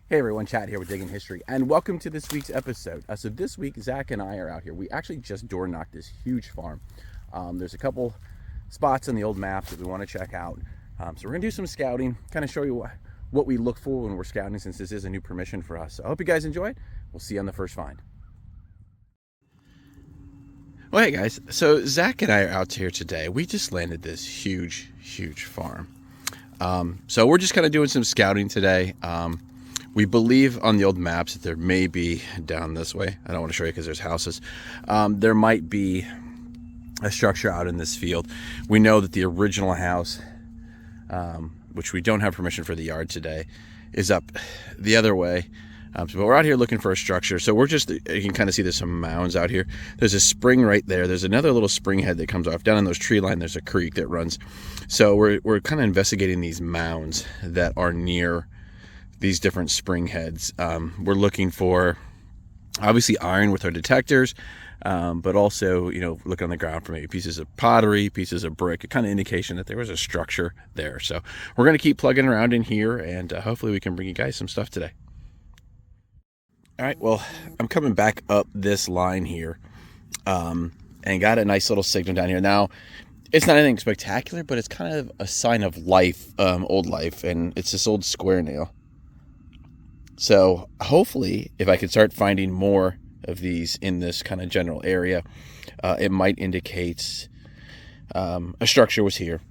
Hey everyone, Chad here with Digging History, and welcome to this week's episode. So this week, Zach and I are out here. We actually just door knocked this huge farm. There's a couple spots on the old maps that we want to check out. So we're gonna do some scouting, kind of show you what we look for when we're scouting, since this is a new permission for us. So I hope you guys enjoy it. We'll see you on the first find. Well, hey guys, so Zach and I are out here today. We just landed this huge farm. So we're just kind of doing some scouting today. We believe on the old maps that there may be down this way. I don't want to show you because there's houses. There might be a structure out in this field. We know that the original house, which we don't have permission for the yard today, is up the other way. But we're out here looking for a structure. So we're just, you can kind of see there's some mounds out here. There's a spring right there. There's another little spring head that comes off. Down in those tree line, there's a creek that runs. So we're kind of investigating these mounds that are near these different spring heads. We're looking for obviously iron with our detectors, but also, look on the ground for maybe pieces of pottery, pieces of brick, a kind of indication that there was a structure there. So we're going to keep plugging around in here, and hopefully we can bring you guys some stuff today. All right, well, I'm coming back up this line here, and got a nice little signal down here. Now, it's not anything spectacular, but it's kind of a sign of life, old life, and it's this old square nail. So hopefully, if I can start finding more of these in this kind of general area, it might indicate a structure was here.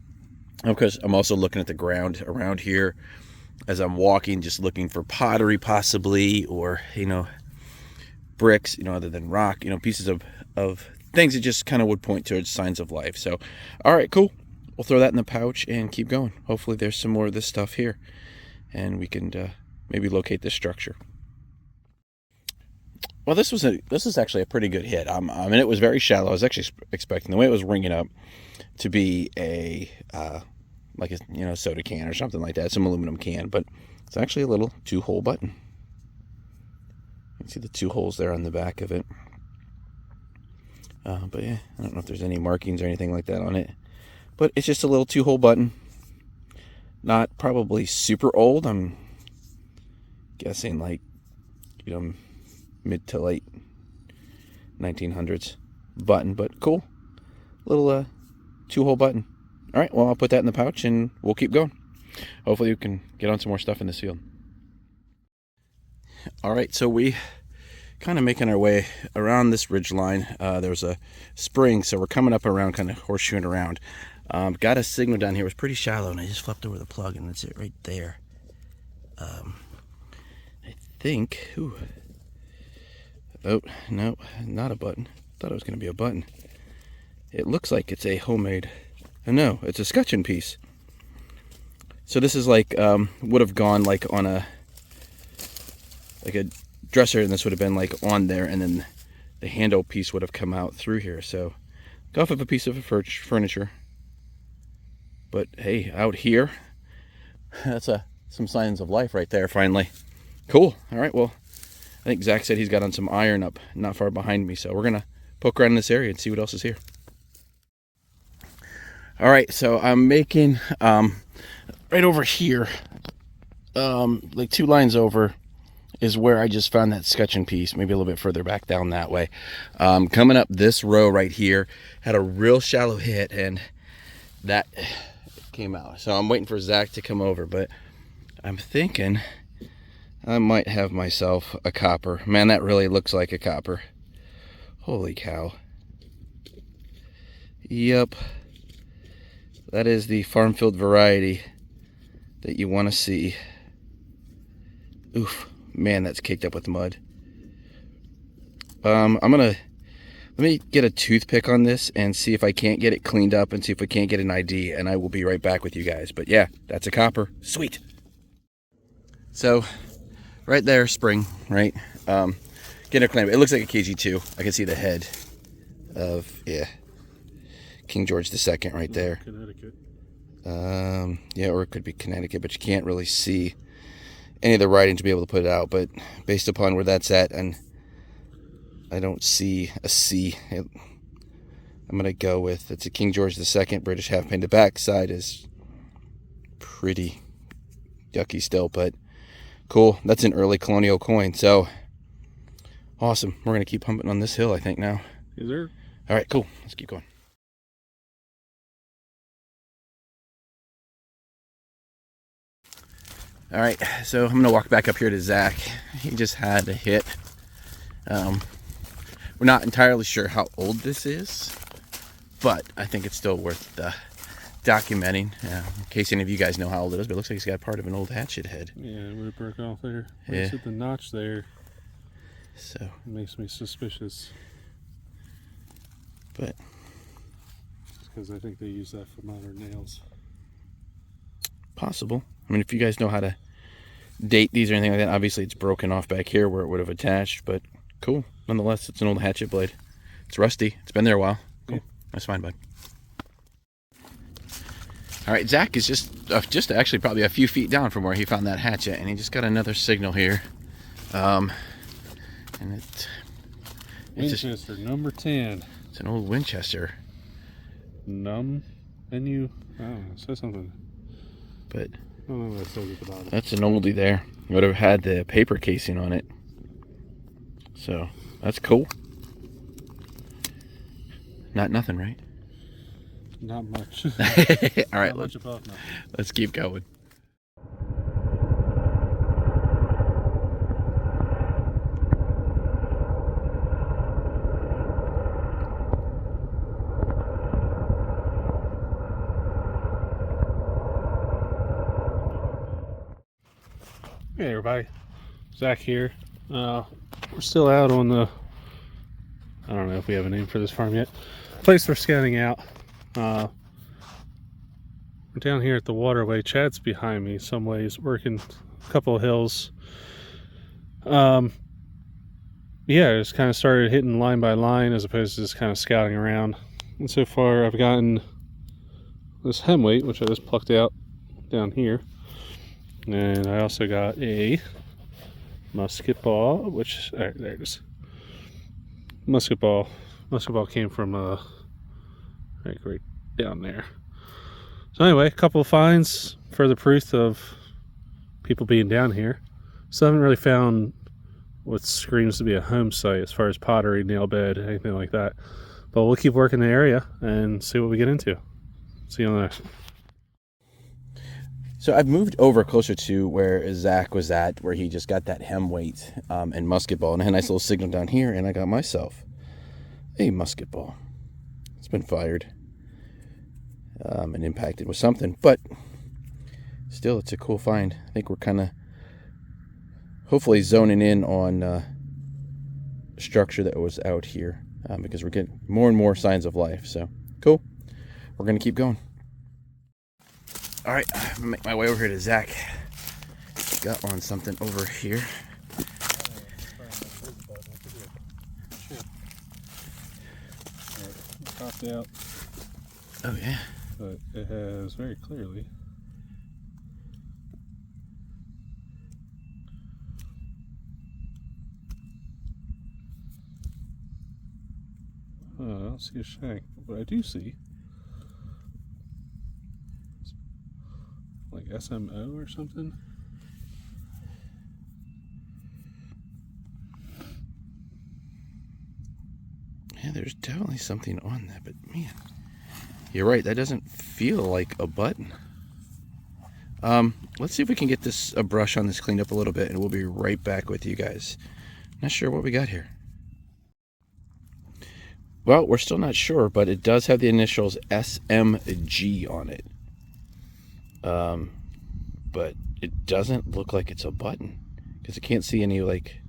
Because I'm also looking at the ground around here as I'm walking, just looking for pottery possibly, or, bricks, other than rock, pieces of things that just kind of would point towards signs of life. So, all right, cool. We'll throw that in the pouch and keep going. Hopefully there's some more of this stuff here, and we can maybe locate this structure. Well, this was actually a pretty good hit. I mean, it was very shallow. I was actually expecting, the way it was ringing up, to be a like a soda can or something like that, some aluminum can, but it's actually a little 2-hole button. You can see the 2 holes there on the back of it. But yeah, I don't know if there's any markings or anything like that on it, but it's just a little 2-hole button. Not probably super old. I'm guessing like, mid to late 1900s button, but cool. Little 2-hole button. All right, well, I'll put that in the pouch and we'll keep going. Hopefully we can get on some more stuff in this field. All right, so we kind of making our way around this ridge line. There's a spring, so we're coming up around, kind of horseshoeing around. Got a signal down here. It was pretty shallow, and I just flipped over the plug, and that's it right there. I think, oh, no, not a button. Thought it was going to be a button. It looks like it's a homemade, no, it's a scutcheon piece. So this is like, would have gone like on a dresser, and this would have been like on there, and then the handle piece would have come out through here. So go off of a piece of furniture. But hey, out here, that's some signs of life right there, finally. Cool. All right, well, I think Zach said he's got on some iron up not far behind me, so we're going to poke around in this area and see what else is here. All right, so I'm making, right over here, like 2 lines over, is where I just found that scutcheon piece, maybe a little bit further back down that way. Coming up this row right here, had a real shallow hit, and that came out. So I'm waiting for Zach to come over, but I'm thinking I might have myself a copper. Man, that really looks like a copper. Holy cow. Yep. That is the farm field variety that you want to see. Oof. Man, that's caked up with mud. Let me get a toothpick on this and see if I can't get it cleaned up and see if we can't get an ID, and I will be right back with you guys. But yeah, that's a copper. Sweet. So, right there, spring, right? Get a claim. It looks like a KG2. I can see the head of, King George II right there. Connecticut. Yeah, or it could be Connecticut, but you can't really see any of the writing to be able to put it out. But based upon where that's at, and I don't see a C, I'm going to go with, it's a King George II, British half painted. Back side is pretty yucky still, but Cool. That's an early Colonial coin. So awesome. We're gonna keep humping on this hill, I think now. Is there? All right, cool. Let's keep going. All right, so I'm gonna walk back up here to Zach. He just had a hit. We're not entirely sure how old this is, but I think it's still worth documenting in case any of you guys know how old it is. But it looks like he's got part of an old hatchet head. Yeah, where it broke off there. Yeah. At the notch there. So it makes me suspicious. But because I think they use that for modern nails. Possible. I mean, if you guys know how to date these or anything like that, obviously it's broken off back here where it would have attached, but cool. Nonetheless, it's an old hatchet blade. It's rusty. It's been there a while. Cool. Yeah. That's fine, bud. All right, Zach is just actually probably a few feet down from where he found that hatchet, and he just got another signal here. And Winchester, number 10. It's an old Winchester. Menu. I don't know, it says something. But I don't know what it says at the bottom. That's an oldie there. Would have had the paper casing on it. So that's cool. Not nothing, right? Not much. All right, Not much above nothing. Let's keep going. Hey everybody, Zach here. We're still out on the, I don't know if we have a name for this farm yet, place we're scouting out. We're down here at the waterway. Chad's behind me some ways, working a couple of hills. Yeah, just kind of started hitting line by line as opposed to just kind of scouting around. And so far I've gotten this hem weight, which I just plucked out down here. And I also got a musket ball, which, there it is. Musket ball came from right down there. So anyway, a couple of finds, further proof of people being down here. So I haven't really found what screams to be a home site as far as pottery, nail bed, anything like that. But we'll keep working the area and see what we get into. See you on the next one. So I've moved over closer to where Zach was at, where he just got that hem weight and musket ball. And I had a nice little signal down here, and I got myself a musket ball. It's been fired and impacted with something, but still, it's a cool find. I think we're kind of hopefully zoning in on a structure that was out here because we're getting more and more signs of life. So cool. We're going to keep going. All right, I'm gonna make my way over here to Zach. Got on something over here. Popped out. Oh yeah. But it has very clearly. I don't see a shank, but I do see like SMO or something. Yeah, there's definitely something on that, but man, you're right, that doesn't feel like a button. Let's see if we can get a brush on this cleaned up a little bit, and we'll be right back with you guys. Not sure what we got here. Well, we're still not sure, but it does have the initials SMG on it. But it doesn't look like it's a button because I can't see any like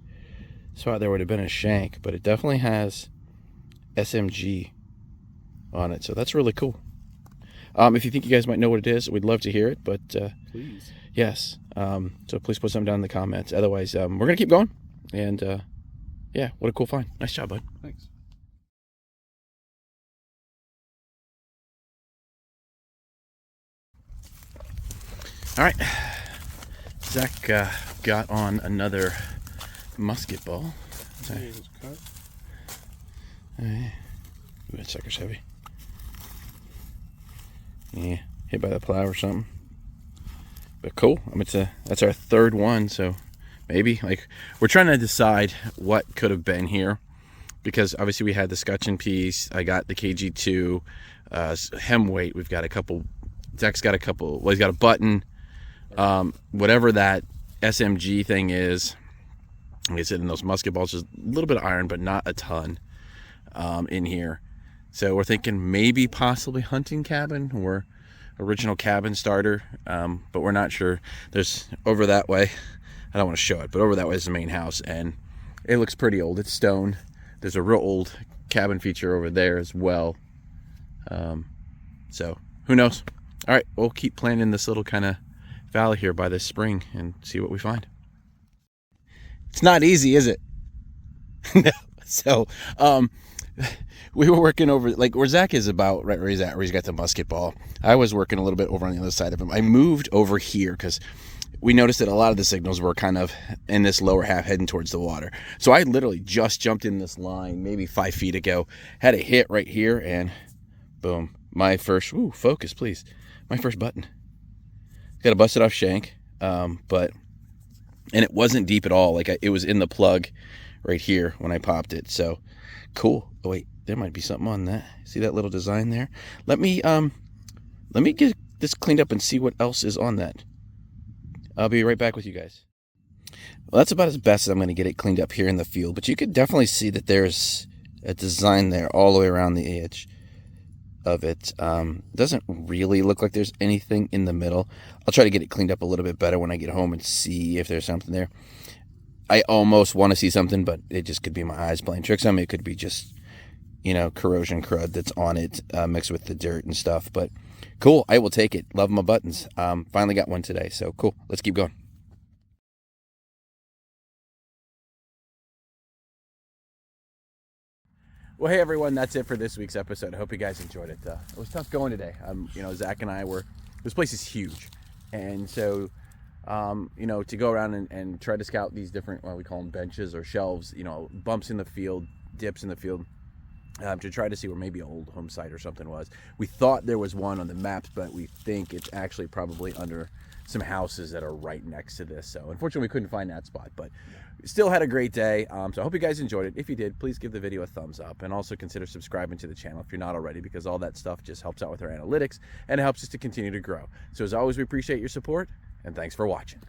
spot there would have been a shank, but it definitely has SMG on it, so that's really cool. If you think you guys might know what it is, we'd love to hear it, but please, yes, so please put something down in the comments. Otherwise, we're gonna keep going, and yeah, what a cool find. Nice job, bud. Thanks. All right, Zach got on another musket ball. Ooh, that sucker's heavy. Yeah, hit by the plow or something. But cool. I mean, that's our third one, so maybe. Like, we're trying to decide what could have been here, because obviously we had the scutcheon piece. I got the KG2 hem weight. We've got a couple. Zach's got a couple. Well, he's got a button. Whatever that SMG thing is. Like I said, in those musket balls, just a little bit of iron, but not a ton in here. So we're thinking maybe possibly hunting cabin or original cabin starter, but we're not sure. There's over that way. I don't want to show it, but over that way is the main house, and it looks pretty old. It's stone. There's a real old cabin feature over there as well. So who knows? All right, we'll keep playing in this little kind of valley here by this spring and see what we find. It's not easy, is it? No. So, we were working over, like where Zach is about, right where he's at, where he's got the musket ball. I was working a little bit over on the other side of him. I moved over here because we noticed that a lot of the signals were kind of in this lower half heading towards the water. So I literally just jumped in this line maybe 5 feet ago, had a hit right here, and boom, my first, focus please, my first button. Got a busted off shank, and it wasn't deep at all. Like it was in the plug right here when I popped it. So cool. Oh wait, there might be something on that. See that little design there? Let me get this cleaned up and see what else is on that. I'll be right back with you guys. Well, that's about as best as I'm going to get it cleaned up here in the field, but you could definitely see that there's a design there all the way around the edge of it. Doesn't really look like there's anything in the middle. I'll try to get it cleaned up a little bit better when I get home and see if there's something there. I almost want to see something, but it just could be my eyes playing tricks on me. It could be just, corrosion crud that's on it, mixed with the dirt and stuff. But cool, I will take it. Love my buttons. Finally got one today, so cool. Let's keep going. Well, hey everyone, that's it for this week's episode. I hope you guys enjoyed it. It was tough going today. Zach and I this place is huge. And so, to go around and try to scout these different, what we call them benches or shelves, bumps in the field, dips in the field, to try to see where maybe an old home site or something was. We thought there was one on the maps, but we think it's actually probably under some houses that are right next to this. So unfortunately we couldn't find that spot, but still had a great day. So I hope you guys enjoyed it. If you did, please give the video a thumbs up, and also consider subscribing to the channel if you're not already, because all that stuff just helps out with our analytics and it helps us to continue to grow. So as always, we appreciate your support, and thanks for watching.